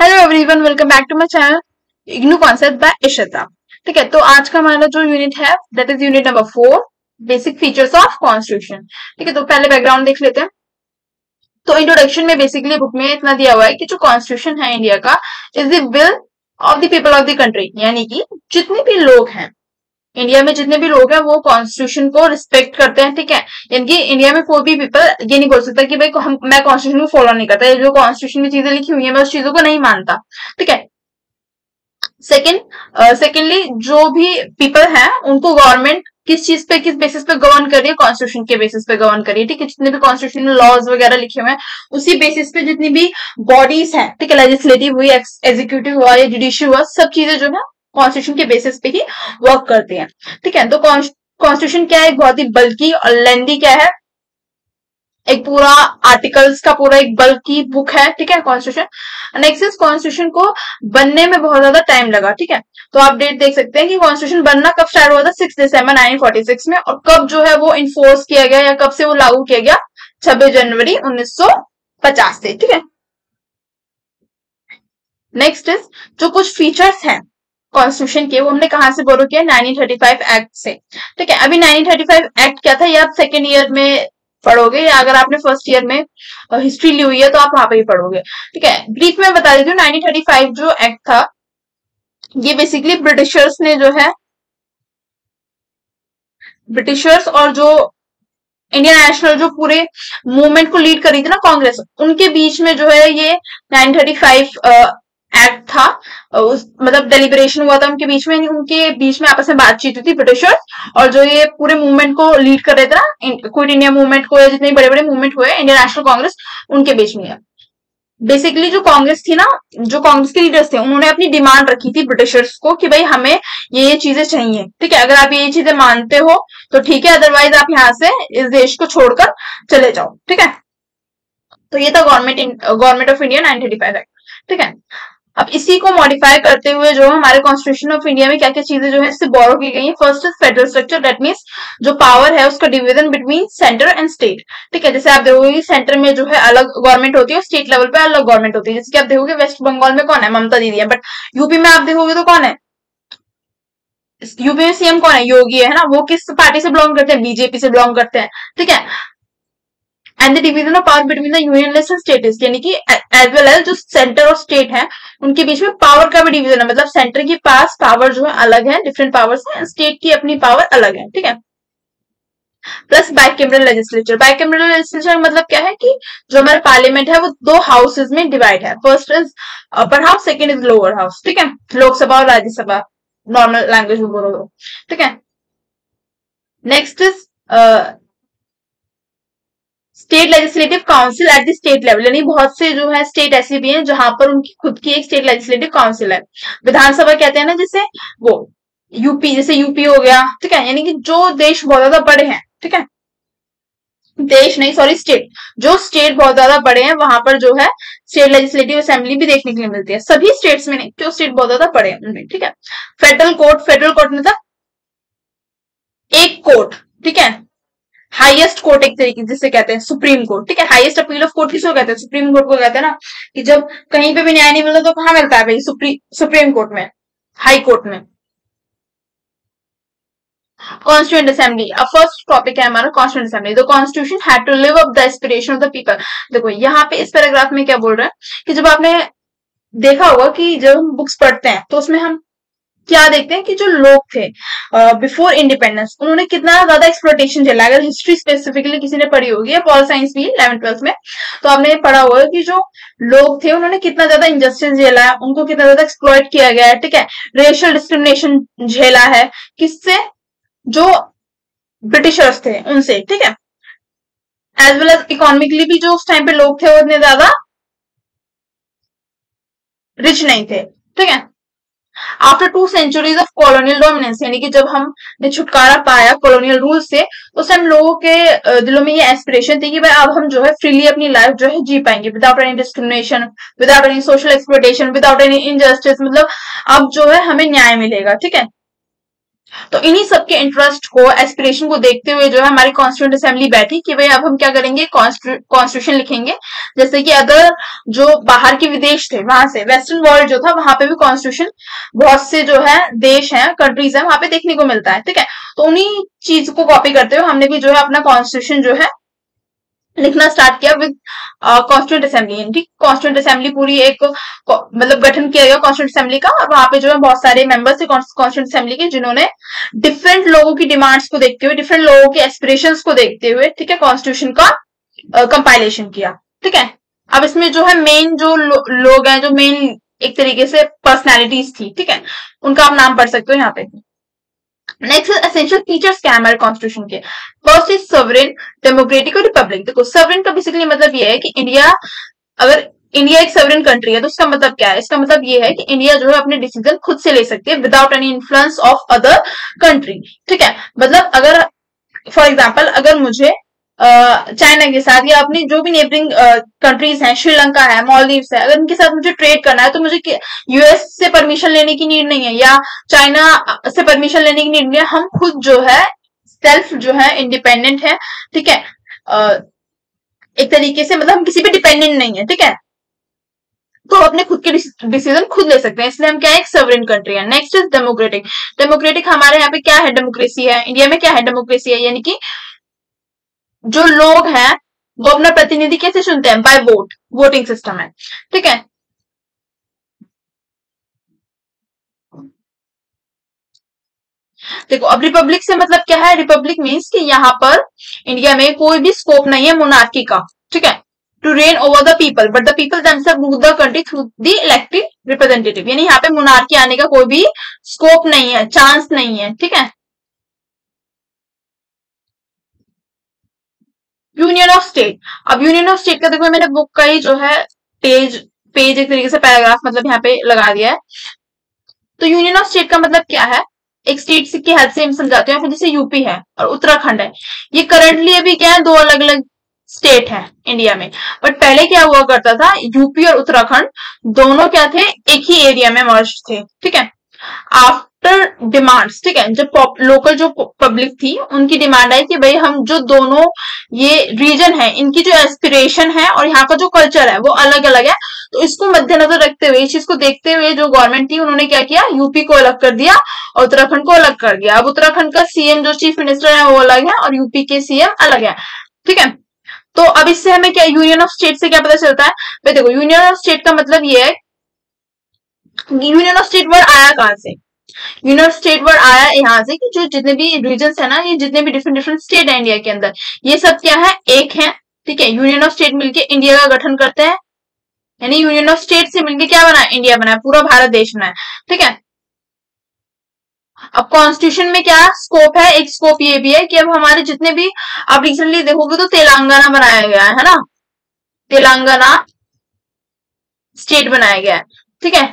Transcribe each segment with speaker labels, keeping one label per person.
Speaker 1: Hello everyone, welcome back to my channel IGNOU concept by Ishita. ठीक है, तो आज का हमारा जो यूनिट है that is unit number 4, basic features of constitution. ठीक है, तो पहले बैकग्राउंड देख लेते हैं। तो इंट्रोडक्शन में बेसिकली बुक में इतना दिया हुआ है कि जो कॉन्स्टिट्यूशन है इंडिया का is the will of the people of the country, यानी कि जितने भी लोग हैं इंडिया में, जितने भी लोग हैं वो कॉन्स्टिट्यूशन को रिस्पेक्ट करते हैं। ठीक है, यानी कि इंडिया में कोई भी पीपल ये नहीं बोल सकता कि भाई मैं कॉन्स्टिट्यूशन को फॉलो नहीं करता, जो कॉन्स्टिट्यूशन में चीजें लिखी हुई है मैं उस चीजों को नहीं मानता। ठीक है, सेकेंडली जो भी पीपल है उनको गवर्नमेंट किस चीज पे, किस बेसिस पे गवर्न कर रही है, कॉन्स्टिट्यूशन के बेसिस पे गवर्न कर रही है। ठीक है, जितने भी कॉन्स्टिट्यूशन में लॉज वगैरह लिखे हुए हैं उसी बेसिस पे जितनी भी बॉडीज हैं, ठीक है, लेजिस्लेटिव हुई, एग्जीक्यूटिव हुआ या जुडिशियल हुआ, सब चीजें जो है कॉन्स्टिट्यूशन के बेसिस पे ही वर्क करती हैं। ठीक है, तो कॉन्स्टिट्यूशन क्या है, बहुत ही बल्कि और लेंदी क्या है, एक पूरा आर्टिकल्स का पूरा एक बल्क की बुक है। ठीक है, कॉन्स्टिट्यूशन। नेक्स्ट इज कॉन्स्टिट्यूशन को बनने में बहुत ज्यादा टाइम लगा। ठीक है, तो आप डेट देख सकते हैं कि कॉन्स्टिट्यूशन बनना कब स्टार्ट हुआ था, 6 दिसंबर 1946 में, और कब जो है वो इन्फोर्स किया गया या कब से वो लागू किया गया, 26 जनवरी 1950 से। ठीक है, नेक्स्ट इज जो कुछ फीचर्स हैं कॉन्स्टिट्यूशन के, वो हमने कहां से बोरो किया, 1935 एक्ट से। ठीक है, अभी 1935 एक्ट क्या था ये आप सेकेंड ईयर में पढ़ोगे, या अगर आपने फर्स्ट ईयर में हिस्ट्री ली हुई है तो आप वहां पे ही पढ़ोगे। ठीक है, ब्रीफ में बता देती हूँ। 1935 जो एक्ट था ये बेसिकली ब्रिटिशर्स ने जो है, ब्रिटिशर्स और जो इंडियन नेशनल जो पूरे मूवमेंट को लीड कर रही थी ना कांग्रेस, उनके बीच में जो है ये 1935 एक्ट था। मतलब डेलिब्रेशन हुआ था उनके बीच में, उनके बीच में आपस में बातचीत हुई थी ब्रिटिशर्स और जो ये पूरे मूवमेंट को लीड कर रहे थे ना, क्विट इंडिया मूवमेंट को, या जितने बड़े बड़े मूवमेंट हुए इंडियन नेशनल कांग्रेस, उनके बीच में। बेसिकली जो कांग्रेस थी ना, जो कांग्रेस के लीडर्स थे, उन्होंने अपनी डिमांड रखी थी ब्रिटिशर्स को कि भाई हमें ये चीजें चाहिए। ठीक है, अगर आप ये चीजें मानते हो तो ठीक है, अदरवाइज आप यहाँ से इस देश को छोड़कर चले जाओ। ठीक है, तो ये था गवर्नमेंट ऑफ इंडिया 1935 एक्ट। ठीक है, अब इसी को मॉडिफाई करते हुए जो हमारे कॉन्स्टिट्यूशन ऑफ इंडिया में क्या क्या चीजें जो है इससे बोरो की गई है। First is federal structure, that means जो पावर है उसका division between centre and state. ठीक है, जैसे आप देखोगे सेंटर में जो है अलग गवर्नमेंट होती है, स्टेट लेवल पे अलग गवर्नमेंट होती है। जैसे कि आप देखोगे वेस्ट बंगाल में कौन है, ममता दीदी है, बट यूपी में आप देखोगे तो कौन है, यूपी में सीएम कौन है, योगी है ना, वो किस पार्टी से बिलोंग करते हैं, बीजेपी से बिलोंग करते हैं। ठीक है, and the division of power between the union list and state, यानी कि एज वेल एज जो सेंटर और स्टेट है उनके बीच में पावर का भी डिवीजन है। मतलब सेंटर के पास पावर जो है अलग है, डिफरेंट पावर्स है, स्टेट की अपनी पावर अलग है। ठीक है, plus bicameral legislature. Bicameral legislature मतलब क्या है कि जो हमारा पार्लियामेंट है वो दो हाउसेज में डिवाइड है। First is upper house, second is lower house. ठीक है, लोकसभा और राज्यसभा, नॉर्मल लैंग्वेज में बोलो तो। ठीक है, next is state legislative council at the state level, यानी बहुत से जो है स्टेट ऐसे भी हैं जहां पर उनकी खुद की एक स्टेट लेजिस्लेटिव काउंसिल है। विधानसभा कहते हैं ना जिसे, वो यूपी, जैसे यूपी हो गया। ठीक है, यानी कि जो देश बहुत ज्यादा बड़े हैं, ठीक है, देश नहीं सॉरी स्टेट, जो स्टेट बहुत ज्यादा बड़े हैं वहां पर जो है स्टेट लेजिस्लेटिव असेंबली भी देखने के लिए मिलती है। सभी स्टेट्स में नहीं, जो स्टेट बहुत ज्यादा बड़े हैं उनमें। ठीक है, फेडरल कोर्ट मतलब एक कोर्ट। ठीक है, हाईएस्ट कोर्ट एक तरीके जिसे कहते हैं सुप्रीम कोर्ट। ठीक है, हाईएस्ट अपील ऑफ कोर्ट किसको कहते हैं, सुप्रीम कोर्ट को कहते हैं ना, कि जब कहीं पे भी न्याय नहीं मिलता तो कहां मिलता है भाई, सुप्रीम कोर्ट में, हाई कोर्ट में। कॉन्स्टिट्यूएंट असेंबली, अब फर्स्ट टॉपिक है हमारा constituent assembly. The constitution had to live up the aspiration of the people. देखो यहाँ पे इस पैराग्राफ में क्या बोल रहा है कि जब आपने देखा होगा कि जब हम बुक्स पढ़ते हैं तो उसमें हम क्या देखते हैं कि जो लोग थे बिफोर इंडिपेंडेंस, उन्होंने कितना ज्यादा एक्सप्लोटेशन झेला। अगर हिस्ट्री स्पेसिफिकली किसी ने पढ़ी होगी या पॉल साइंस भी 11th-12th में, तो आपने पढ़ा होगा कि जो लोग थे उन्होंने कितना ज्यादा इंजस्टिस झेला है, उनको कितना ज्यादा एक्सप्लॉइट किया गया है। ठीक है, रेशियल डिस्क्रिमिनेशन झेला है, किससे, जो ब्रिटिशर्स थे उनसे। ठीक है, एज वेल एज इकोनॉमिकली भी जो उस टाइम पे लोग थे वो इतने ज्यादा रिच नहीं थे। ठीक है, after 2 centuries of colonial dominance, यानी कि जब हमने छुटकारा पाया कॉलोनियल रूल से, उस टाइम लोगों के दिलों में ये एस्पिरेशन थी कि भाई अब हम जो है फ्रीली अपनी लाइफ जो है जी पाएंगे, without any discrimination, without any social exploitation, without any injustice. मतलब अब जो है हमें न्याय मिलेगा। ठीक है, तो इन्हीं सबके इंटरेस्ट को, एस्पिरेशन को देखते हुए जो है हमारी कॉन्स्टिट्यूंट असेंबली बैठी कि भाई अब हम क्या करेंगे, कॉन्स्टिट्यूशन लिखेंगे। जैसे कि अगर जो बाहर के विदेश थे, वहां से वेस्टर्न वर्ल्ड जो था, वहां पे भी कॉन्स्टिट्यूशन बहुत से जो है देश हैं, कंट्रीज हैं, वहां पे देखने को मिलता है। ठीक है, तो उन्हीं चीज को कॉपी करते हुए हमने भी जो है अपना कॉन्स्टिट्यूशन जो है लिखना स्टार्ट किया विद कॉन्स्टिट्यूंट असेंबली। ठीक, कॉन्स्टिट्यूंट असेंबली पूरी एक मतलब गठन किया गया कॉन्स्टिट्यूंट असेंबली का, और वहां पे जो है बहुत सारे मेंबर्स थे कॉन्स्टिट्यूंट असेंबली के, जिन्होंने डिफरेंट लोगों की डिमांड्स को देखते हुए, डिफरेंट लोगों के एस्पिरेशंस को देखते हुए, ठीक है, कॉन्स्टिट्यूशन का कंपाइलेशन किया। ठीक है, अब इसमें जो है मेन जो लोग हैं, जो मेन एक तरीके से पर्सनैलिटीज थी, ठीक है, उनका आप नाम पढ़ सकते हो यहाँ पे। नेक्स्ट एसेंशियल फीचर्स क्या है हमारे कॉन्स्टिट्यूशन के। फर्स्ट इज सॉवरेन, डेमोक्रेटिक और रिपब्लिक। देखो सॉवरेन का बेसिकली मतलब ये है कि इंडिया, अगर इंडिया एक सॉवरेन कंट्री है तो इसका मतलब क्या है, इसका मतलब ये है कि इंडिया जो है अपने डिसीजन खुद से ले सकती है without any influence of other country. ठीक है, मतलब अगर फॉर एग्जाम्पल अगर मुझे चाइना के साथ या अपनी जो भी नेबरिंग कंट्रीज हैं, श्रीलंका है, मालदीव्स है, अगर इनके साथ मुझे ट्रेड करना है तो मुझे यूएस से परमिशन लेने की नीड नहीं है, या चाइना से परमिशन लेने की नीड नहीं है। हम खुद जो है सेल्फ जो है इंडिपेंडेंट है। ठीक है, एक तरीके से मतलब हम किसी पे डिपेंडेंट नहीं है। ठीक है, तो अपने खुद के डिसीजन खुद ले सकते हैं, इसलिए हम क्या है, एक सॉवरेन कंट्री है। Next is democratic. डेमोक्रेटिक हमारे यहाँ पे क्या है, डेमोक्रेसी है। इंडिया में क्या है, डेमोक्रेसी है, यानी कि जो लोग हैं वो अपना प्रतिनिधि कैसे चुनते हैं, बाय वोट, वोटिंग सिस्टम है। ठीक है, देखो अब रिपब्लिक से मतलब क्या है, रिपब्लिक मीन्स कि यहाँ पर इंडिया में कोई भी स्कोप नहीं है मोनार्की का। ठीक है, to reign over the people but the people themselves rule the country through the elected representative, यानी यहाँ पे मोनार्की आने का कोई भी स्कोप नहीं है, चांस नहीं है। ठीक है, यूनियन ऑफ स्टेट। अब यूनियन ऑफ स्टेट का देखो मैंने बुक का ही जो है पेज पेज एक तरीके से पैराग्राफ मतलब यहाँ पे लगा दिया है। तो यूनियन ऑफ स्टेट का मतलब क्या है, एक स्टेट की हेल्प से हम समझाते हैं। फिर जैसे यूपी है और उत्तराखंड है, ये करंटली अभी क्या है, दो अलग अलग स्टेट है इंडिया में। बट पहले क्या हुआ करता था, यूपी और उत्तराखंड दोनों क्या थे, एक ही एरिया में मर्ज थे। ठीक है, आफ्टर डिमांड्स, ठीक है, जब लोकल जो पब्लिक थी उनकी डिमांड आई कि भाई हम जो दोनों ये रीजन है, इनकी जो एस्पिरेशन है और यहाँ का जो कल्चर है वो अलग अलग है, तो इसको मद्देनजर रखते हुए, इस चीज को देखते हुए जो गवर्नमेंट थी उन्होंने क्या किया, यूपी को अलग कर दिया और उत्तराखंड को अलग कर दिया। अब उत्तराखंड का सीएम जो चीफ मिनिस्टर है वो अलग है और यूपी के सीएम अलग है। ठीक है, तो अब इससे हमें क्या, यूनियन ऑफ स्टेट से क्या पता चलता है, भाई देखो यूनियन ऑफ स्टेट का मतलब ये है, यूनियन ऑफ स्टेट वर्ड आया कहां से, यूनियन ऑफ स्टेट वर्ड आया यहाँ से कि जो जितने भी रीजन है ना, ये जितने भी डिफरेंट डिफरेंट स्टेट है इंडिया के अंदर, ये सब क्या है, एक है। ठीक है, यूनियन ऑफ स्टेट मिलके इंडिया का गठन करते हैं, यानी यूनियन ऑफ स्टेट से मिलके क्या बना, इंडिया बना, पूरा भारत देश बना है। ठीक है, अब कॉन्स्टिट्यूशन में क्या स्कोप है, एक स्कोप ये भी है कि अब हमारे जितने भी, आप रिसेंटली देखोगे तो तेलंगाना बनाया गया है ना, तेलंगाना स्टेट बनाया गया है। ठीक है,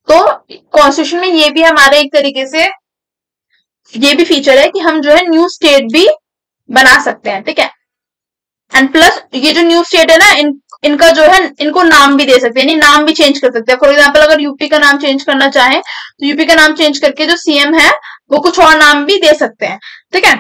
Speaker 1: तो कॉन्स्टिट्यूशन में ये भी हमारे एक तरीके से ये भी फीचर है कि हम जो है न्यू स्टेट भी बना सकते हैं। ठीक है, एंड प्लस ये जो न्यू स्टेट है ना, इनका जो है, इनको नाम भी दे सकते हैं, यानी नाम भी चेंज कर सकते हैं। फॉर एग्जाम्पल अगर यूपी का नाम चेंज करना चाहे तो यूपी का नाम चेंज करके जो सीएम है वो कुछ और नाम भी दे सकते हैं। ठीक है,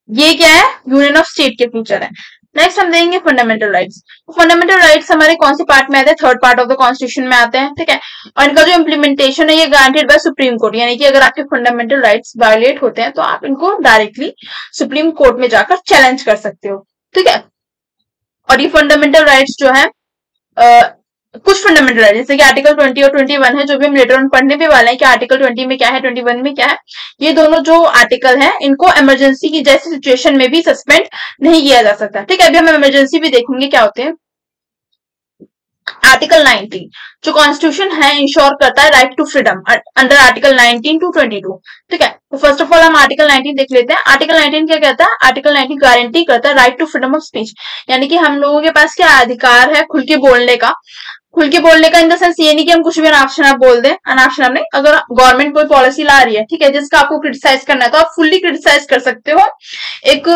Speaker 1: ये क्या है, यूनियन ऑफ स्टेट के फीचर है। नेक्स्ट हम देखेंगे फंडामेंटल राइट्स। फंडामेंटल राइट्स हमारे कौन से पार्ट में आते हैं, third part of the constitution में आते हैं। ठीक है, और इनका जो इम्प्लीमेंटेशन है ये गारंटेड बाय सुप्रीम कोर्ट, यानी कि अगर आपके फंडामेंटल राइट्स वायलेट होते हैं तो आप इनको डायरेक्टली सुप्रीम कोर्ट में जाकर चैलेंज कर सकते हो। ठीक है, और ये फंडामेंटल राइट्स जो है कुछ फंडामेंटल राइट जैसे कि आर्टिकल 20 और 21 है, जो भी हम लेटर ऑन पढ़ने भी वाले हैं कि आर्टिकल 20 में क्या है, 21 में क्या है। ये दोनों जो आर्टिकल हैं इनको इमरजेंसी की जैसी सिचुएशन में भी सस्पेंड नहीं किया जा सकता। ठीक है, अभी हम इमरजेंसी भी देखेंगे क्या होते हैं। आर्टिकल 19 जो कॉन्स्टिट्यूशन है इंश्योर करता है right to freedom under article 19 to 22। ठीक है, तो फर्स्ट ऑफ ऑल हम आर्टिकल 19 देख लेते हैं। आर्टिकल 19 क्या कहता है, आर्टिकल 19 गारंटी करता है right to freedom of speech, यानी कि हम लोगों के पास क्या अधिकार है खुल के बोलने का। खुल के बोलने का इन द सेंस ये नहीं कि हम कुछ भी अनाप शनाप बोल दें, अनाप शनाप नहीं। अगर गवर्नमेंट कोई पॉलिसी ला रही है, ठीक है, जिसका आपको क्रिटिसाइज करना है तो आप फुल्ली क्रिटिसाइज कर सकते हो, एक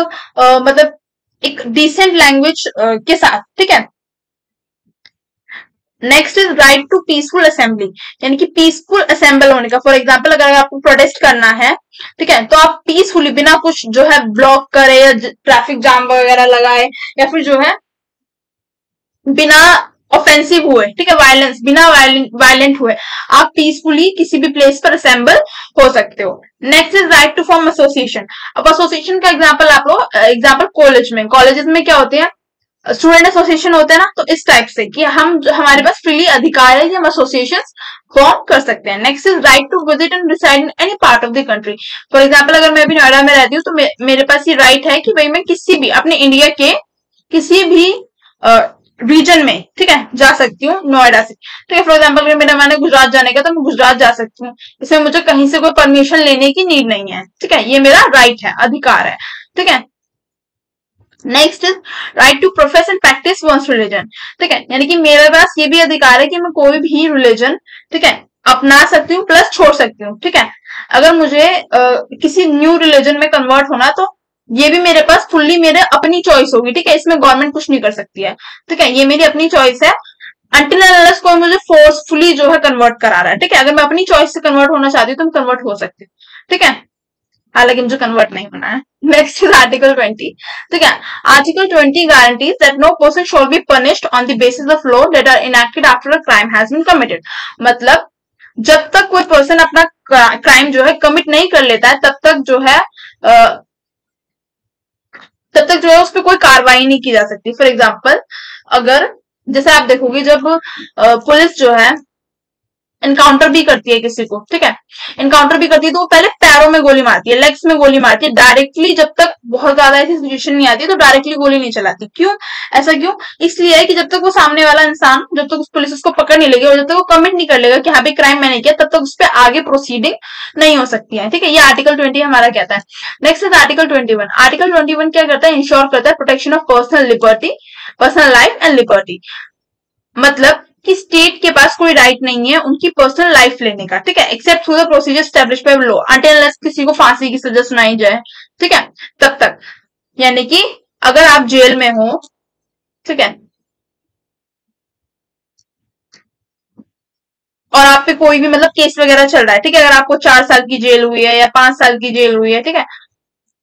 Speaker 1: मतलब एक डिसेंट लैंग्वेज के साथ। ठीक है, next is right to peaceful assembly, यानी कि पीसफुल असेंबल होने का। फॉर एग्जाम्पल अगर आपको प्रोटेस्ट करना है, ठीक है, तो आप पीसफुली बिना कुछ जो है ब्लॉक करे या ट्रैफिक जाम वगैरह लगाए या फिर जो है बिना ऑफेंसिव हुए, ठीक है, वायलेंस बिना वायलेंट हुए आप पीसफुली किसी भी प्लेस पर असेंबल हो सकते हो। Next is right to form association. अब एसोसिएशन का एग्जांपल आप लो, एग्जांपल कॉलेजेस में क्या होते हैं, स्टूडेंट एसोसिएशन होते हैं ना, तो इस टाइप से कि हम हमारे पास फ्रीली अधिकार है कि हम एसोसिएशन फॉर्म कर सकते हैं। Next is right to visit and reside in any part of the country. For example अगर मैं अभी नोएडा में रहती हूँ तो मेरे पास ये राइट है कि भाई मैं किसी भी अपने इंडिया के किसी भी रीजन में, ठीक है, जा सकती हूँ नोएडा से। ठीक है, फॉर एग्जाम्पल अगर मेरा मैंने गुजरात जाने का तो मैं गुजरात जा सकती हूँ, इसमें मुझे कहीं से कोई परमिशन लेने की नीड नहीं है। ठीक है, ये मेरा राइट है, अधिकार है। ठीक है, next is right to profess and practise one's religion. ठीक है, यानी कि मेरे पास ये भी अधिकार है कि मैं कोई भी रिलीजन, ठीक है, अपना सकती हूँ प्लस छोड़ सकती हूँ। ठीक है, अगर मुझे किसी न्यू रिलीजन में कन्वर्ट होना तो ये भी मेरे पास फुल्ली मेरे अपनी चॉइस होगी। ठीक है, इसमें गवर्नमेंट कुछ नहीं कर सकती है। ठीक है, ये मेरी अपनी चॉइस है, अनटिल अनलेस कोई मुझे फोर्सफुली जो है कन्वर्ट करा रहा है। ठीक है, अगर मैं अपनी चॉइस से कन्वर्ट होना चाहती हूँ तो मैं कन्वर्ट हो सकती हूँ। ठीक है, हालांकि मुझे कन्वर्ट नहीं होना है। Next is article 20। ठीक है, article 20 guarantees that no person shall be punished on the basis of law that are enacted after a crime has been committed. मतलब जब तक कोई पर्सन अपना क्राइम जो है कमिट नहीं कर लेता है तब तक जो है उस पर कोई कार्रवाई नहीं की जा सकती। फॉर एग्जाम्पल अगर जैसे आप देखोगे जब पुलिस जो है एनकाउंटर भी करती है किसी को, ठीक है, एनकाउंटर भी करती है तो वो पहले पैरों में गोली मारती है, लेग्स में गोली मारती है। डायरेक्टली जब तक बहुत ज्यादा ऐसी सिचुएशन नहीं आती तो डायरेक्टली गोली नहीं चलाती। क्यों ऐसा क्यों? इसलिए है कि जब तक वो सामने वाला इंसान, जब तक पुलिस उसको पकड़ नहीं लेगी और जब तक वो कमिट नहीं कर लेगा कि हाँ भाई क्राइम मैंने किया, तब तक उस पर आगे प्रोसीडिंग नहीं हो सकती है। ठीक है, ये आर्टिकल 20 हमारा कहता है। Next is article 21। आर्टिकल 21 क्या करता है? इंश्योर करता है protection of personal liberty, personal life and liberty. मतलब कि स्टेट के पास कोई राइट नहीं है उनकी पर्सनल लाइफ लेने का। ठीक है, accept through the procedure established by law, until unless किसी को फांसी की सजा सुनाई जाए। ठीक है, तब तक, यानी कि अगर आप जेल में हो, ठीक है, और आप पे कोई भी मतलब केस वगैरह चल रहा है, ठीक है, अगर आपको 4 साल की जेल हुई है या 5 साल की जेल हुई है, ठीक है,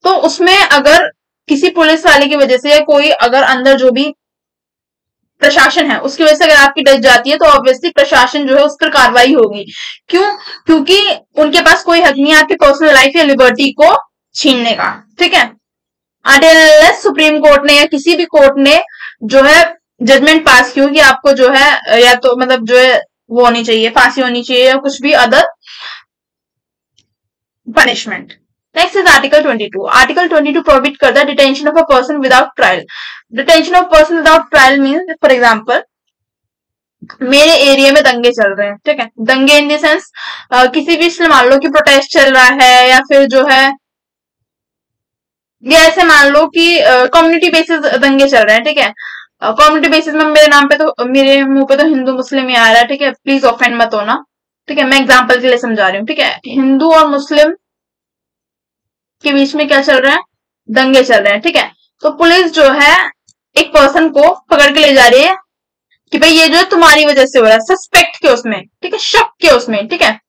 Speaker 1: तो उसमें अगर किसी पुलिस वाले की वजह से या कोई अगर अंदर जो भी प्रशासन है उसकी वजह से अगर आपकी डेथ जाती है तो ऑब्वियसली प्रशासन जो है उस पर कार्रवाई होगी। क्यों? क्योंकि उनके पास कोई हक नहीं है आपकी पर्सनल लाइफ या लिबर्टी को छीनने का। ठीक है, अनटिल सुप्रीम कोर्ट ने या किसी भी कोर्ट ने जो है जजमेंट पास की हो कि आपको जो है या तो मतलब जो है वो होनी चाहिए, फांसी होनी चाहिए या कुछ भी other punishment. Next is Article 22. Article 22 prohibit करता है detention of a person without trial. Detention of person without trial means, for example, मेरे एरिया में दंगे चल रहे हैं, ठीक है, दंगे इन द सेंस किसी भी मान लो कि प्रोटेस्ट चल रहा है या फिर जो है ये ऐसे मान लो कि कम्युनिटी बेसिस दंगे चल रहे हैं। ठीक है, कम्युनिटी बेसिस में मेरे नाम पे तो मेरे मुंह पे तो हिंदू मुस्लिम ही आ रहा है। ठीक है, प्लीज ऑफेंड मत होना। ठीक है, मैं एग्जाम्पल के लिए समझा रही हूँ। ठीक है, हिंदू और मुस्लिम के बीच में क्या चल रहा है? दंगे चल रहे हैं। ठीक है, तो पुलिस जो है एक पर्सन को पकड़ के ले जा रही है कि भाई ये जो है तुम्हारी वजह से हो रहा है, सस्पेक्ट के उसमें, ठीक है, शक के उसमें, ठीक है,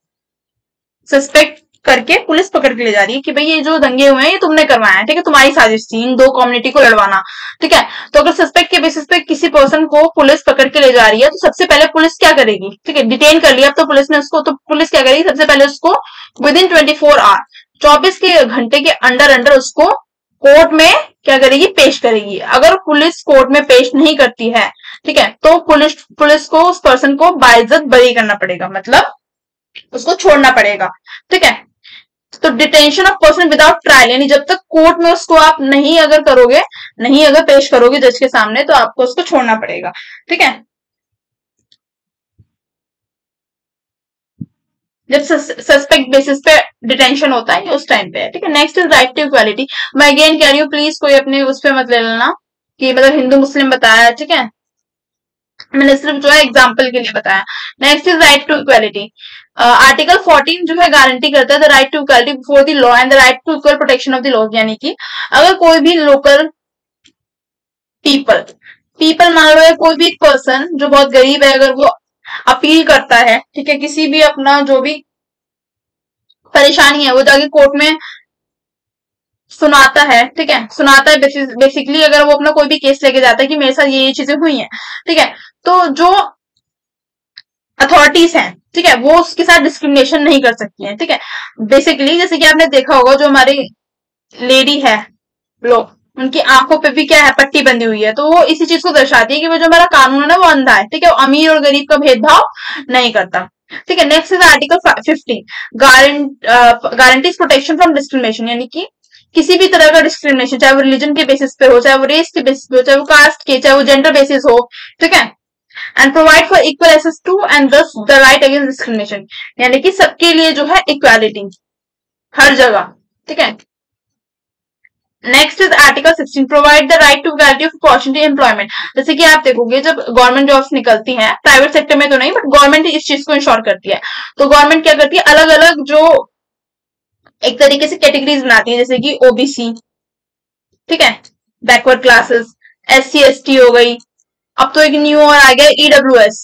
Speaker 1: सस्पेक्ट करके पुलिस पकड़ के ले जा रही है कि भाई ये जो दंगे हुए हैं ये तुमने करवाया है। ठीक है, तुम्हारी साजिश थी इन दो कम्युनिटी को लड़वाना। ठीक है, तो अगर सस्पेक्ट के बेसिस पे किसी पर्सन को पुलिस पकड़ के ले जा रही है तो सबसे पहले पुलिस क्या करेगी? ठीक है, डिटेन कर लिया अब तो पुलिस ने उसको, तो पुलिस क्या करेगी? सबसे पहले उसको विद इन 24 आवर, 24 के घंटे के अंडर अंडर उसको कोर्ट में क्या करेगी? पेश करेगी। अगर पुलिस कोर्ट में पेश नहीं करती है, ठीक है, तो पुलिस को उस पर्सन को बाइज्जत बरी करना पड़ेगा, मतलब उसको छोड़ना पड़ेगा। ठीक है, तो detention of person without trial, यानी जब तक कोर्ट में उसको आप नहीं अगर करोगे, नहीं अगर पेश करोगे जज के सामने, तो आपको उसको छोड़ना पड़ेगा। ठीक है, जब सस्पेक्ट बेसिस पे डिटेंशन होता है उस टाइम पे। ठीक है, next is right to equality. मैं अगेन कह रही हूँ प्लीज कोई अपने उस पर मत ले लेना कि मतलब हिंदू मुस्लिम बताया। ठीक है, मैंने सिर्फ जो है एग्जाम्पल के लिए बताया। Next is right to equality. Article 14 जो है गारंटी करता है the right to equality before the law and the right to equal protection of the law, यानी कि अगर कोई भी लोकल पीपल मान लो या कोई भी पर्सन जो बहुत गरीब है, अगर वो अपील करता है, ठीक है, किसी भी अपना जो भी परेशानी है वो जाके कोर्ट में सुनाता है, ठीक है, सुनाता है बेसिकली अगर वो अपना कोई भी केस लेके जाता है कि मेरे साथ ये चीजें हुई हैं, ठीक है, तो जो अथॉरिटीज हैं, ठीक है, वो उसके साथ डिस्क्रिमिनेशन नहीं कर सकती हैं, ठीक है। बेसिकली जैसे कि आपने देखा होगा जो हमारी लेडी है लोग, उनकी आंखों पे भी क्या है, पट्टी बंधी हुई है, तो वो इसी चीज को दर्शाती है कि वो जो हमारा कानून है ना वो अंधा है, ठीक है, वो अमीर और गरीब का भेदभाव नहीं करता, ठीक है। Next is article 15, guarantees protection from discrimination, यानी कि किसी भी तरह का डिस्क्रिमिनेशन, चाहे वो रिलीजन के बेसिस पे हो, चाहे वो रेस के बेसिस पे हो, चाहे वो कास्ट के, चाहे वो जेंडर बेसिस हो, ठीक है, and provide for equal access to and thus the right against discrimination, यानी कि सबके लिए जो है इक्वालिटी हर जगह, ठीक है। Next is article 16, provide the right to equality of opportunity employment. जैसे कि आप देखोगे जब गवर्नमेंट जॉब्स निकलती हैं, प्राइवेट सेक्टर में तो नहीं, बट गवर्नमेंट इस चीज को इंश्योर करती है, तो गवर्नमेंट क्या करती है, अलग अलग जो एक तरीके से कैटेगरीज बनाती है, जैसे कि ओबीसी, ठीक है, बैकवर्ड क्लासेस, SC ST हो गई, अब तो एक न्यू और आ गया EWS,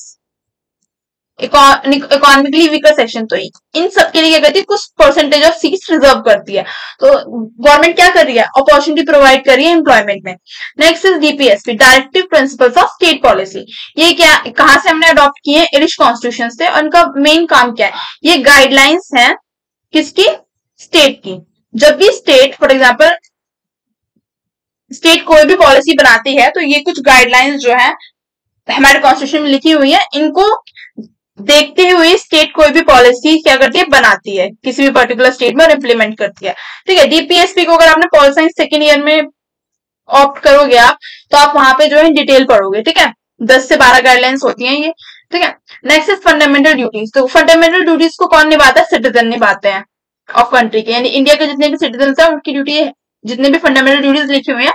Speaker 1: इकोनॉमिकली वीकर सेक्शन, तो इन सब के लिए क्या करती है, कुछ परसेंटेज ऑफ सीट्स रिजर्व करती है, तो गवर्नमेंट क्या कर रही है, अपॉर्चुनिटी प्रोवाइड कर रही है एम्प्लॉयमेंट में। Next is DPSP, directive principles of state policy, ये क्या, कहां से हमने अडॉप्ट किए, इंग्लिश कॉन्स्टिट्यूशन से, और उनका मेन काम क्या है, ये गाइडलाइंस है किसकी, स्टेट की। जब भी स्टेट फॉर एग्जाम्पल स्टेट कोई भी पॉलिसी बनाती है, तो ये कुछ गाइडलाइंस जो है हमारे कॉन्स्टिट्यूशन में लिखी हुई है, इनको देखते हुए स्टेट कोई भी पॉलिसी क्या करती है, बनाती है किसी भी पर्टिकुलर स्टेट में और इम्प्लीमेंट करती है, ठीक है। DPSP को अगर आपने पॉल साइंस सेकेंड ईयर में ऑप्ट करोगे आप, तो आप वहां पे जो है डिटेल पढ़ोगे, ठीक है, 10 से 12 गाइडलाइंस होती हैं ये, ठीक है। नेक्स्ट इज फंडामेंटल ड्यूटीज, तो फंडामेंटल ड्यूटीज को कौन निभाता है, सिटीजन निभाते हैं ऑफ कंट्री के, यानी इंडिया के जितने भी सिटीजन है उनकी ड्यूटी है, जितने भी फंडामेंटल ड्यूटीज लिखी हुई है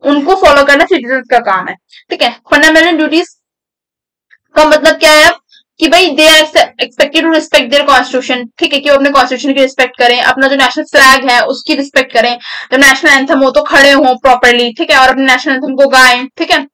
Speaker 1: उनको फॉलो करना सिटीजन का काम है, ठीक है। फंडामेंटल ड्यूटीज का मतलब क्या है कि भाई they are expected to respect their constitution, ठीक है, कि वो अपने कॉन्स्टिट्यूशन की रिस्पेक्ट करें, अपना जो नेशनल फ्लैग है उसकी रिस्पेक्ट करें, जब नेशनल एंथम हो तो खड़े हो प्रॉपरली, ठीक है, और अपने नेशनल एंथम को गाएं, ठीक है।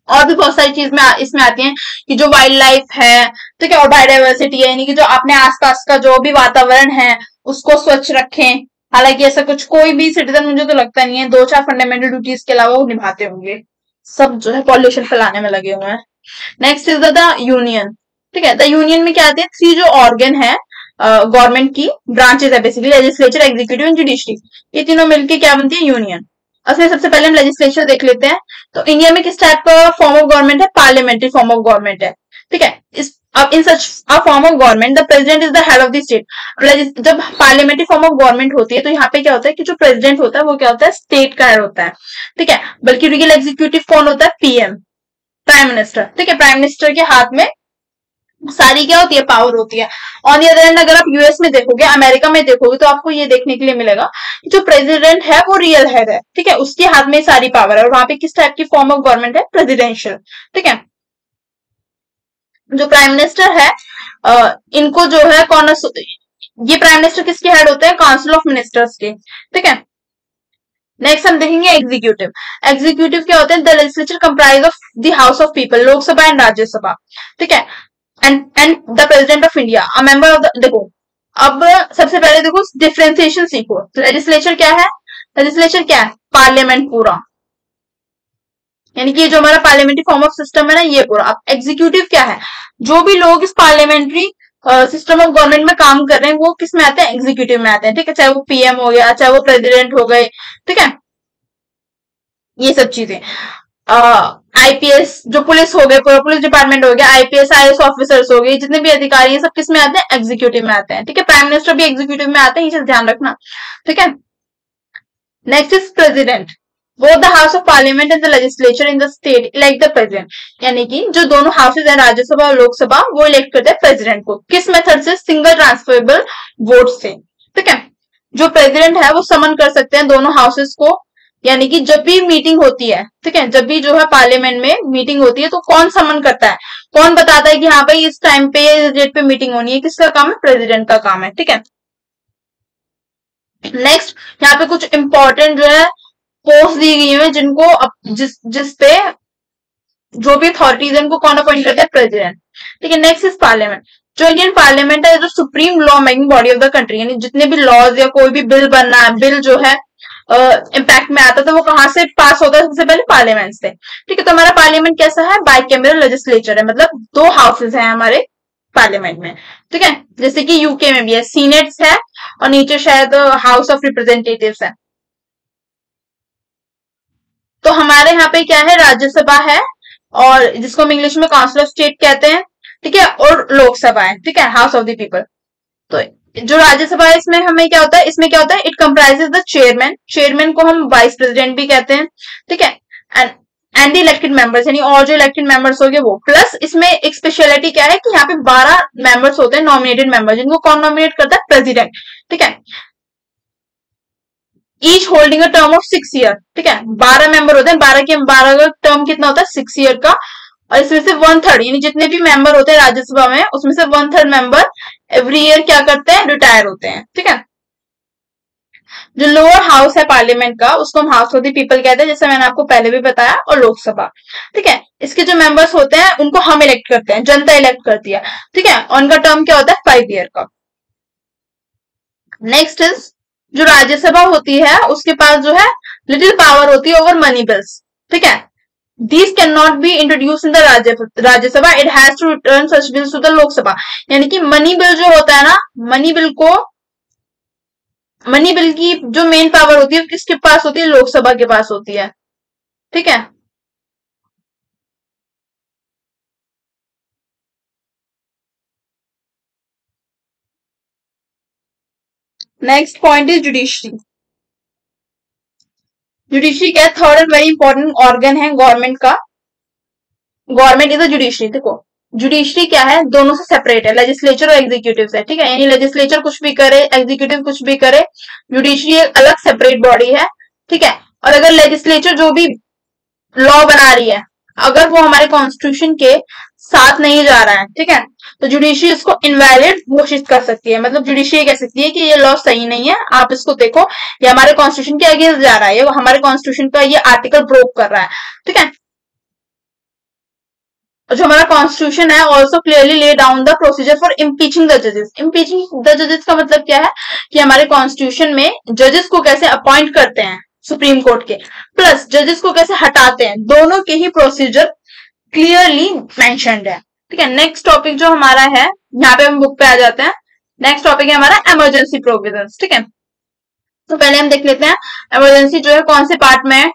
Speaker 1: और भी बहुत सारी चीज में इसमें आती हैं कि जो वाइल्ड लाइफ है, ठीक है, और बायोडाइवर्सिटी है, यानी कि जो अपने आसपास का जो भी वातावरण है उसको स्वच्छ रखें। हालांकि ऐसा कुछ कोई भी सिटीजन मुझे तो लगता नहीं है 2-4 फंडामेंटल ड्यूटीज के अलावा वो निभाते होंगे, सब जो है पॉल्यूशन फैलाने में लगे हुए हैं। नेक्स्ट इज द यूनियन, ठीक है, द यूनियन में क्या आते हैं, 3 जो ऑर्गन है गवर्नमेंट की ब्रांचेस है, basically legislature, executive and judiciary, ये तीनों मिलकर क्या बनती है, यूनियन। असली सबसे पहले हम लेजिस्लेचर देख लेते हैं, तो इंडिया में किस टाइप का फॉर्म ऑफ गवर्नमेंट है, पार्लियामेंट्री फॉर्म ऑफ गवर्नमेंट है, ठीक है। इस अब in such a form of government the president is the head of the state. जब पार्लियामेंट्री फॉर्म ऑफ गवर्नमेंट होती है तो यहाँ पे क्या होता है कि जो प्रेसिडेंट होता है वो क्या होता है, स्टेट का हेड होता है, ठीक है। बल्कि रियल एग्जीक्यूटिव कौन होता है, PM, प्राइम मिनिस्टर, ठीक है, प्राइम मिनिस्टर के हाथ में सारी क्या होती है, पावर होती है। ऑन द अदर हैंड अगर आप US में देखोगे, अमेरिका में देखोगे, तो आपको ये देखने के लिए मिलेगा कि जो प्रेसिडेंट है वो रियल हेड है, ठीक है, उसके हाथ में सारी पावर है, और वहां पे किस टाइप की फॉर्म ऑफ गवर्नमेंट है, प्रेसिडेंशियल, ठीक है। जो प्राइम मिनिस्टर है इनको जो है कौन, ये प्राइम मिनिस्टर किसके हेड होते हैं, काउंसिल ऑफ मिनिस्टर्स के, ठीक है। नेक्स्ट हम देखेंगे एग्जीक्यूटिव। एग्जीक्यूटिव क्या होते हैं, the legislature comprise of the house of people, Lok Sabha and Rajya Sabha, ठीक है, and the president of India a member of the, देखो अब सबसे पहले देखो डिफ्रेंसिएशन सीखो, लेजिस्लेचर क्या है, लेजिस्लेचर क्या है, पार्लियामेंट पूरा, यानी कि जो हमारा पार्लियामेंट्री फॉर्म ऑफ सिस्टम है ना ये पूरा। अब एग्जीक्यूटिव क्या है, जो भी लोग इस पार्लियामेंट्री सिस्टम ऑफ गवर्नमेंट में काम कर रहे हैं वो किस में आते हैं, एग्जीक्यूटिव में आते हैं, ठीक है, चाहे वो PM हो गया, चाहे वो प्रेसिडेंट हो गए, ठीक है, ये सब चीजें। IPS जो पुलिस हो गए, पूरा पुलिस डिपार्टमेंट हो गया, IPS IAS ऑफिसर्स हो गए, जितने भी अधिकारी हैं सब किस में आते हैं, एग्जीक्यूटिव में आते हैं, ठीक है। प्राइम मिनिस्टर भी एग्जीक्यूटिव में आते हैं, ये चीज ध्यान रखना, ठीक है। Next is president, both the house of parliament and the legislature in the state elect the president, यानी कि जो दोनों हाउसेज हैं, राज्यसभा और लोकसभा, वो इलेक्ट करते हैं प्रेसिडेंट को, किस मेथड से, सिंगल ट्रांसफरेबल वोट से, ठीक है। जो प्रेसिडेंट है वो समन कर सकते हैं दोनों हाउसेस को, यानी कि जब भी मीटिंग होती है, ठीक है, जब भी जो है पार्लियामेंट में मीटिंग होती है तो कौन समन करता है, कौन बताता है कि हाँ भाई इस टाइम पे इस डेट पे मीटिंग होनी है, किसका काम है, प्रेसिडेंट का काम है, ठीक है। नेक्स्ट यहाँ पे कुछ इंपॉर्टेंट जो है पोस्ट दी गई है जिनको जिस पे जो भी अथॉरिटीज है उनको कौन अपॉइंट करता है? प्रेसिडेंट। ठीक है, नेक्स्ट इज पार्लियामेंट। जो इंडियन पार्लियामेंट है, जो supreme law making body of the country, यानी जितने भी लॉज या कोई भी बिल बनना है, बिल जो है इम्पैक्ट में आता है, तो वो कहाँ से पास होता है? सबसे पहले पार्लियामेंट से। ठीक है, तो हमारा पार्लियामेंट कैसा है? बाइकैमरल लेजिस्लेचर है, मतलब दो हाउसेज हैं हमारे पार्लियामेंट में। ठीक है, जैसे कि यूके में भी है, सीनेट्स है और नीचे शायद हाउस ऑफ रिप्रेजेंटेटिव्स है। तो हमारे यहाँ पे क्या है? राज्यसभा है, और जिसको हम इंग्लिश में काउंसिल ऑफ स्टेट कहते हैं। ठीक है, और लोकसभा है। ठीक है, हाउस ऑफ द पीपल। तो जो राज्यसभा है, इसमें हमें क्या होता है? इसमें क्या होता है? It comprises the chairman. Chairman को हम वाइस प्रेसिडेंट भी कहते हैं। ठीक है, एंड द इलेक्टेड मेंबर्स, यानी और जो इलेक्टेड मेंबर्स हो गए वो। प्लस इसमें एक स्पेशलिटी क्या है कि यहाँ पे 12 मेंबर्स होते हैं, नॉमिनेटेड मेंबर्स, जिनको कौन नॉमिनेट करता है? प्रेसिडेंट। ठीक है, each holding a term of 6 year. ठीक है, 12 मेंबर होते हैं, 12 का टर्म कितना होता है? 6 ईयर का। और इसमें से 1/3, यानी जितने भी मेंबर होते हैं राज्यसभा में, उसमें से 1/3 मेंबर एवरी ईयर क्या करते हैं? रिटायर होते हैं। ठीक है, जो लोअर हाउस है पार्लियामेंट का, उसको हम हाउस ऑफ द पीपल कहते हैं, जैसे मैंने आपको पहले भी बताया, और लोकसभा। ठीक है, इसके जो मेंबर्स होते हैं उनको हम इलेक्ट करते हैं, जनता इलेक्ट करती है। ठीक है, और उनका टर्म क्या होता है? 5 ईयर का। नेक्स्ट इज, जो राज्यसभा होती है उसके पास जो है लिटिल पावर होती है ओवर मनी बिल्स। ठीक है, these can not be introduce in the Rajya Sabha, it has to return such bills to the Lok Sabha. यानी कि मनी बिल जो होता है ना, मनी बिल की जो मेन पावर होती है किसके पास होती है? लोकसभा के पास होती है। ठीक है, next point is judiciary. Judiciary क्या है? Third and very important organ है गवर्नमेंट का। Government is a judiciary. देखो, जुडिशरी क्या है? दोनों से सेपरेट है, लेजिस्लेचर और एग्जीक्यूटिव से। ठीक है, यानी लेजिस्लेचर कुछ भी करे, एग्जीक्यूटिव कुछ भी करे, जुडिशरी एक अलग सेपरेट बॉडी है। ठीक है, और अगर लेजिस्लेचर जो भी लॉ बना रही है, अगर वो हमारे कॉन्स्टिट्यूशन के साथ नहीं जा रहा है, ठीक है, तो जुडिशरी इसको इनवैलिड घोषित कर सकती है। मतलब जुडिशरी कह सकती है कि ये लॉ सही नहीं है, आप इसको देखो, ये हमारे कॉन्स्टिट्यूशन के अगेंस्ट जा रहा है, ये हमारे कॉन्स्टिट्यूशन का ये आर्टिकल ब्रोक कर रहा है। ठीक है, जो हमारा कॉन्स्टिट्यूशन है also clearly lay down the procedure for impeaching the जजेस। इम्पीचिंग द जजेस का मतलब क्या है? कि हमारे कॉन्स्टिट्यूशन में जजेस को कैसे अपॉइंट करते हैं सुप्रीम कोर्ट के, प्लस जजेस को कैसे हटाते हैं, दोनों के ही प्रोसीजर क्लियरली मेंशन्ड है। ठीक है, नेक्स्ट टॉपिक जो हमारा है, यहाँ पे हम बुक पे आ जाते हैं। नेक्स्ट टॉपिक है हमारा इमरजेंसी प्रोविजंस। ठीक है, तो पहले हम देख लेते हैं इमरजेंसी जो है कौन से पार्ट में है।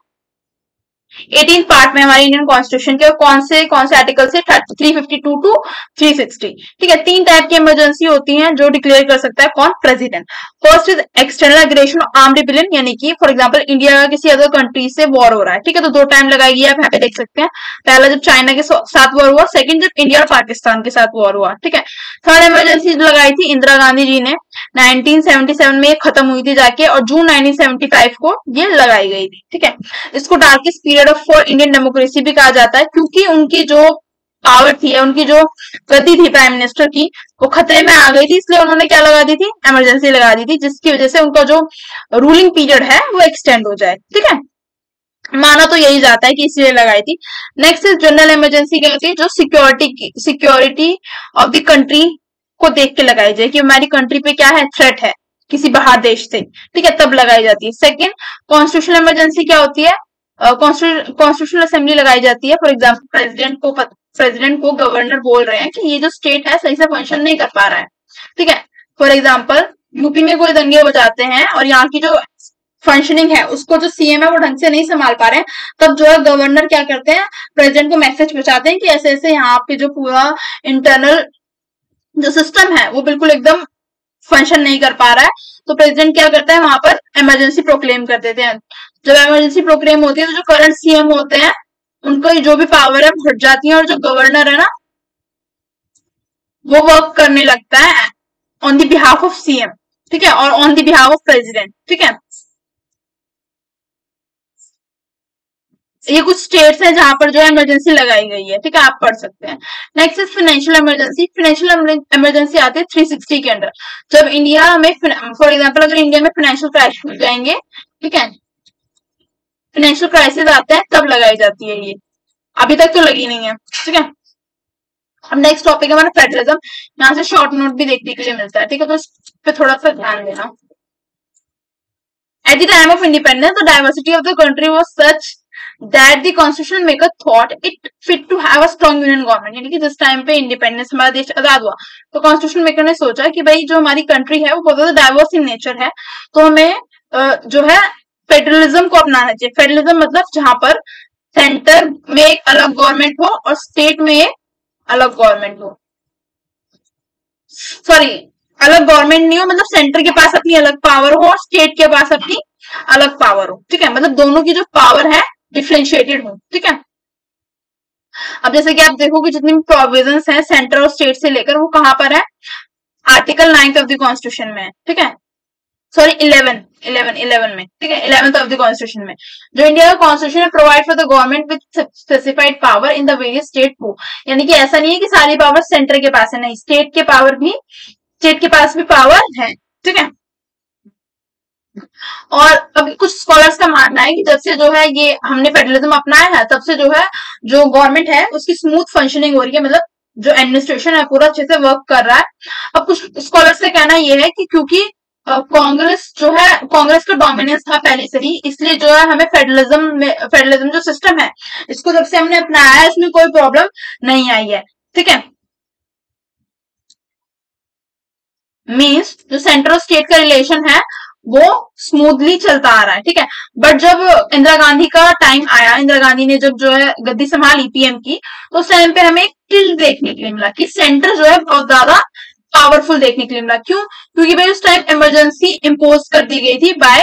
Speaker 1: 18 पार्ट में हमारे इंडियन कॉन्स्टिट्यूशन के, कौन से आर्टिकल से? 352 टू 360। ठीक है, 3 टाइप की इमरजेंसी होती हैं जो डिक्लेयर कर सकता है कौन? President. First is external aggression armed rebellion, यानी कि फॉर एग्जांपल इंडिया का किसी अदर कंट्री से वॉर हो रहा है। ठीक है, तो 2 टाइम लगाएगी, आप यहाँ पे देख सकते हैं। पहला जब चाइना के साथ वॉर हुआ, सेकंड जब इंडिया और पाकिस्तान के साथ वॉर हुआ। ठीक है, थर्ड इमरजेंसी लगाई थी इंदिरा गांधी जी ने 1977 में, खत्म हुई थी जाके, और जून 1975 को ये लगाई गई थी। ठीक है, इसको darkest period of for Indian democracy भी कहा जाता है, क्योंकि उनकी जो पावर थी, उनकी जो गति थी प्राइम मिनिस्टर की, वो खतरे में आ गई थी, इसलिए उन्होंने क्या लगा दी थी? इमरजेंसी लगा दी थी, जिसकी वजह से उनका जो रूलिंग पीरियड है वो एक्सटेंड हो जाए। ठीक है, माना तो यही जाता है कि इसलिए लगाई थी। नेक्स्ट इज जनरल इमरजेंसी, क्या होती है? जो सिक्योरिटी ऑफ द कंट्री को देख के लगाई जाए, कि हमारी कंट्री पे क्या है? थ्रेट है किसी बाहर देश से। ठीक है, तब लगाई जाती है। सेकंड, कॉन्स्टिट्यूशनल इमरजेंसी क्या होती है? कॉन्स्टिट्यूशनल असेंबली लगाई जाती है। फॉर एग्जाम्पल प्रेसिडेंट को गवर्नर बोल रहे हैं कि ये जो स्टेट है सही से फंक्शन नहीं कर पा रहा है। ठीक है, फॉर एग्जाम्पल यूपी में कोई दंगे बजाते हैं और यहाँ की जो फंक्शनिंग है उसको जो सीएम है वो ढंग से नहीं संभाल पा रहे हैं, तब जो है गवर्नर क्या करते हैं? प्रेसिडेंट को मैसेज पहुंचाते हैं कि ऐसे ऐसे यहाँ पे जो पूरा इंटरनल जो सिस्टम है वो बिल्कुल एकदम फंक्शन नहीं कर पा रहा है। तो प्रेसिडेंट क्या करता है? वहां पर इमरजेंसी प्रोक्लेम कर देते हैं। जब इमरजेंसी प्रोक्लेम होती है तो जो करंट सीएम होते हैं उनको जो भी पावर है वो हट जाती है, और जो गवर्नर है ना वो वर्क करने लगता है on the behalf of CM. ठीक है, और on the behalf of president. ठीक है, ये कुछ स्टेट्स हैं जहां पर जो है इमरजेंसी लगाई गई है। ठीक है, आप पढ़ सकते हैं। Next is financial emergency. Financial emergency आती है 360 के अंडर। जब इंडिया में फॉर एग्जांपल अगर इंडिया में फाइनेंशियल क्राइसिस हो जाएंगे, ठीक है, फाइनेंशियल क्राइसिस आता है तब लगाई जाती है ये। अभी तक तो लगी नहीं है, ठीक है। अब नेक्स्ट टॉपिक है हमारा फेडरलिज्म। यहाँ से शॉर्ट नोट भी देखने के लिए मिलता है, ठीक है, तो इस पे थोड़ा सा ध्यान देना। At the time of independence, the diversity of the country was such that the constitutional maker thought it fit to have a strong union government। यानी कि जिस टाइम पे इंडिपेंडेंस हमारा देश आजाद हुआ तो कॉन्स्टिट्यूशन मेकर ने सोचा कि भाई जो हमारी कंट्री है वो बहुत ज्यादा डाइवर्स इन नेचर है, तो हमें जो है फेडरलिज्म को अपनाना चाहिए। फेडरलिज्म मतलब जहां पर सेंटर में एक अलग गवर्नमेंट हो और स्टेट में एक अलग गवर्नमेंट हो, सॉरी अलग गवर्नमेंट नहीं हो, मतलब सेंटर के पास अपनी अलग पावर हो और स्टेट के पास अपनी अलग पावर हो, ठीक है, मतलब दोनों की जो पावर है डिफरेंशिएटेड हो, ठीक है। अब जैसे कि आप देखोगे जितनी भी प्रोविजंस हैं सेंटर और स्टेट से लेकर, वो कहां पर है, आर्टिकल 9 ऑफ द कॉन्स्टिट्यूशन में, ठीक है, सॉरी 11 में, ठीक है, 11th ऑफ द कॉन्स्टिट्यूशन में। जो इंडिया का कॉन्स्टिट्यूशन है provide for the government with specified power in the various state को, यानी कि ऐसा नहीं है कि सारी पावर सेंटर के पास है, नहीं, स्टेट के पास भी पावर है, ठीक है। और अब कुछ स्कॉलर्स का मानना है कि जब से जो है ये हमने फेडरलिज्म अपनाया है तब से जो है जो गवर्नमेंट है उसकी स्मूथ फंक्शनिंग हो रही है, मतलब जो एडमिनिस्ट्रेशन है पूरा अच्छे से वर्क कर रहा है। अब कुछ स्कॉलर्स का कहना यह है कि क्योंकि कांग्रेस जो है, कांग्रेस का डोमिनेंस था पहले से ही, इसलिए जो है हमें फेडरलिज्म जो सिस्टम है इसको जब से हमने अपनाया है इसमें कोई प्रॉब्लम नहीं आई है, ठीक है। मीन्स जो सेंटर और स्टेट का रिलेशन है वो स्मूथली चलता आ रहा है, ठीक है। बट जब इंदिरा गांधी का टाइम आया, इंदिरा गांधी ने जब जो है गद्दी संभाली पीएम की, तो उस टाइम पे हमें एक टिल्ट देखने के लिए मिला कि सेंटर जो है बहुत ज्यादा पावरफुल देखने के लिए मिला। क्यों? क्योंकि भाई उस टाइम इमरजेंसी इम्पोज कर दी गई थी बाय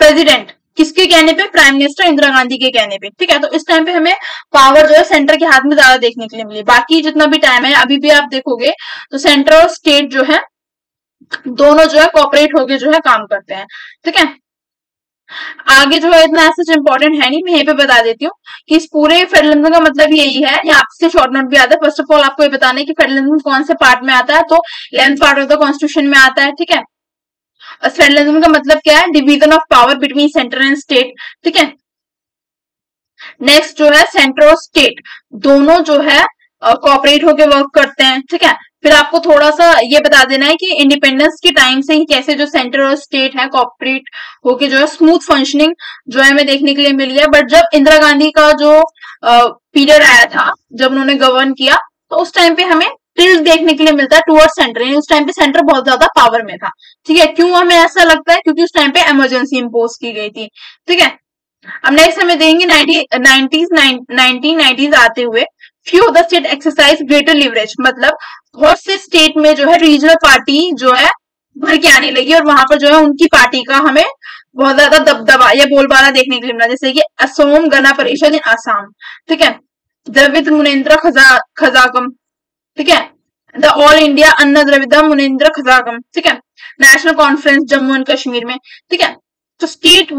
Speaker 1: प्रेसिडेंट, किसके कहने पे, प्राइम मिनिस्टर इंदिरा गांधी के कहने पे, ठीक है। तो इस टाइम पे हमें पावर जो है सेंटर के हाथ में ज्यादा देखने के लिए मिली। बाकी जितना भी टाइम है अभी भी आप देखोगे तो सेंटर और स्टेट जो है दोनों जो है कोऑपरेट होके जो है काम करते हैं, ठीक है। आगे जो है इतना ऐसा इंपॉर्टेंट है नहीं, मैं यहीं पे बता देती हूँ कि इस पूरे फेडरलिज्म का मतलब यही है। यहाँ से शॉर्ट नोट भी आता है। फर्स्ट ऑफ ऑल आपको ये बताना है कि फेडरलिज्म कौन से पार्ट में आता है, तो 11th part of the constitution में आता है, ठीक है। फेडरलिज्म का मतलब क्या है, division of power between centre and state, ठीक है। नेक्स्ट जो है सेंटर और स्टेट दोनों जो है कोऑपरेट होके वर्क करते हैं, ठीक है। फिर आपको थोड़ा सा ये बता देना है कि इंडिपेंडेंस के टाइम से ही कैसे जो सेंटर और स्टेट है कोऑपरेट होके जो है स्मूथ फंक्शनिंग जो है हमें देखने के लिए मिली है। बट जब इंदिरा गांधी का जो पीरियड आया था, जब उन्होंने गवर्न किया, तो उस टाइम पे हमें टिल्ट देखने के लिए मिलता है टुवर्ड सेंटर, यानी उस टाइम पे सेंटर बहुत ज्यादा पावर में था, ठीक है। क्यों हमें ऐसा लगता है? क्योंकि उस टाइम पे इमरजेंसी इम्पोज की गई थी, ठीक है। अब नेक्स्ट हमें देंगे 1990s आते हुए few of the state exercise greater leverage, मतलब बहुत से स्टेट में जो है रीजनल पार्टी जो है भर के आने लगी और वहां पर जो है उनकी पार्टी का हमें बहुत ज्यादा दबदबा या बोलबाला देखने के लिए मिला। जैसे कि असोम गण परिषद इन आसाम, ठीक है, द्रविड़ मुनेन्द्र खजागम, ठीक है, द ऑल इंडिया अन्ना द्रविड़ मुनेन्द्र खजागम, ठीक है, national conference Jammu and Kashmir में, ठीक है। तो स्टेट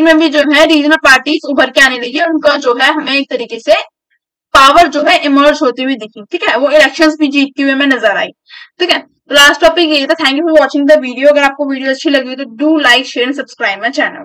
Speaker 1: में भी जो है रीजनल पार्टीज उभर के आने लगी और उनका जो है हमें एक तरीके से पावर जो है इमर्ज होती हुई दिखी, ठीक है, वो इलेक्शंस भी जीतती हुए में नजर आई, ठीक है। लास्ट टॉपिक ये था। Thank you for watching the video. अगर आपको वीडियो अच्छी लगी तो do like share and subscribe my channel.